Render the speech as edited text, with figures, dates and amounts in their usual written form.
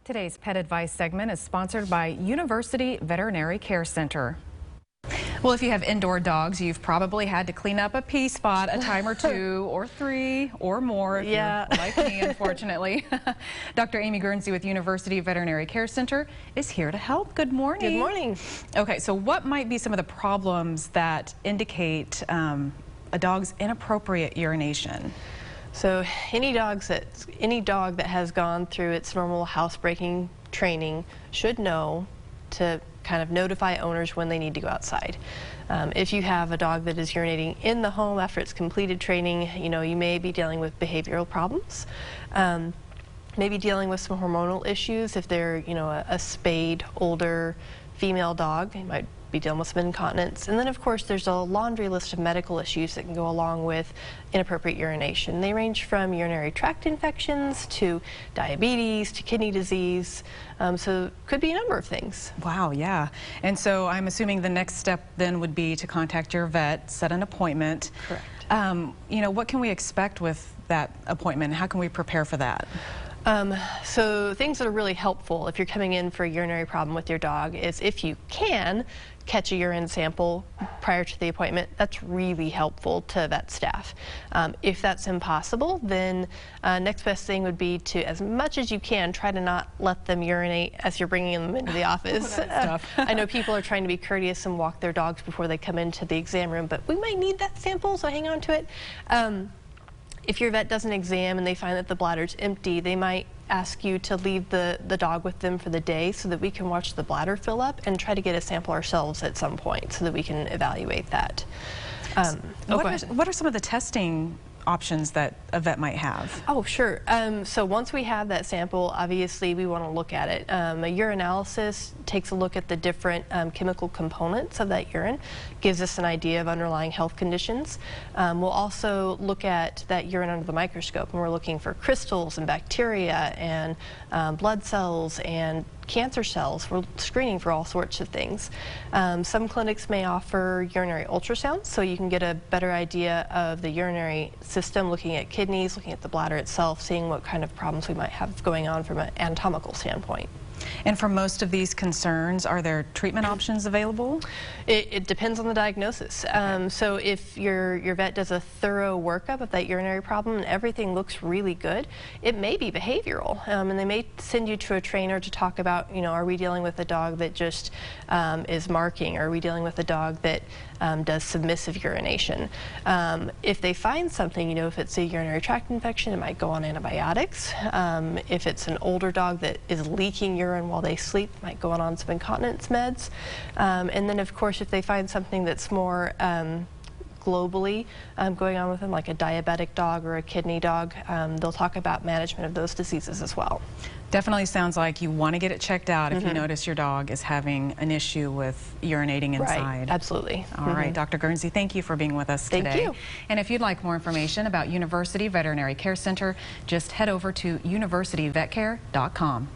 Today's Pet Advice segment is sponsored by University Veterinary Care Center. Well, if you have indoor dogs, you've probably had to clean up a pee spot a time or two or three or more if you're like me, unfortunately. Dr. Amy Guernsey with University Veterinary Care Center is here to help. Good morning. Good morning. Okay, so what might be some of the problems that indicate a dog's inappropriate urination? So any dog that has gone through its normal housebreaking training should know to kind of notify owners when they need to go outside. If you have a dog that is urinating in the home after it's completed training, you may be dealing with behavioral problems. Maybe dealing with some hormonal issues. If they're, a spayed, older female dog, you might be dealing with some incontinence. And then, of course, there's a laundry list of medical issues that can go along with inappropriate urination. They range from urinary tract infections to diabetes to kidney disease. So it could be a number of things. Wow, yeah. And so I'm assuming the next step then would be to contact your vet, set an appointment. Correct. What can we expect with that appointment? How can we prepare for that? So things that are really helpful if you're coming in for a urinary problem with your dog is if you can catch a urine sample prior to the appointment. That's really helpful to vet staff. If that's impossible, then next best thing would be to, as much as you can, try to not let them urinate as you're bringing them into the office. I know people are trying to be courteous and walk their dogs before they come into the exam room, but we might need that sample, so hang on to it. If your vet does an exam and they find that the bladder's empty, they might ask you to leave the dog with them for the day so that we can watch the bladder fill up and try to get a sample ourselves at some point so that we can evaluate that. What are some of the testing options that a vet might have? Oh, sure. So once we have that sample, obviously we want to look at it. A urinalysis takes a look at the different chemical components of that urine, gives us an idea of underlying health conditions. We'll also look at that urine under the microscope, and we're looking for crystals and bacteria and blood cells and cancer cells. We're screening for all sorts of things. Some clinics may offer urinary ultrasounds, so you can get a better idea of the urinary system, looking at kidneys, looking at the bladder itself, seeing what kind of problems we might have going on from an anatomical standpoint. And for most of these concerns, are there treatment options available? It depends on the diagnosis. So if your vet does a thorough workup of that urinary problem and everything looks really good, it may be behavioral. And they may send you to a trainer to talk about, are we dealing with a dog that just is marking? Or are we dealing with a dog that does submissive urination? If they find something, if it's a urinary tract infection, it might go on antibiotics. If it's an older dog that is leaking urine while they sleep, might go on some incontinence meds. And then, of course, if they find something that's more globally going on with them, like a diabetic dog or a kidney dog, they'll talk about management of those diseases as well. Definitely sounds like you want to get it checked out if you notice your dog is having an issue with urinating inside. Right, absolutely. All right, Dr. Guernsey, thank you for being with us today. Thank you. And if you'd like more information about University Veterinary Care Center, just head over to universityvetcare.com.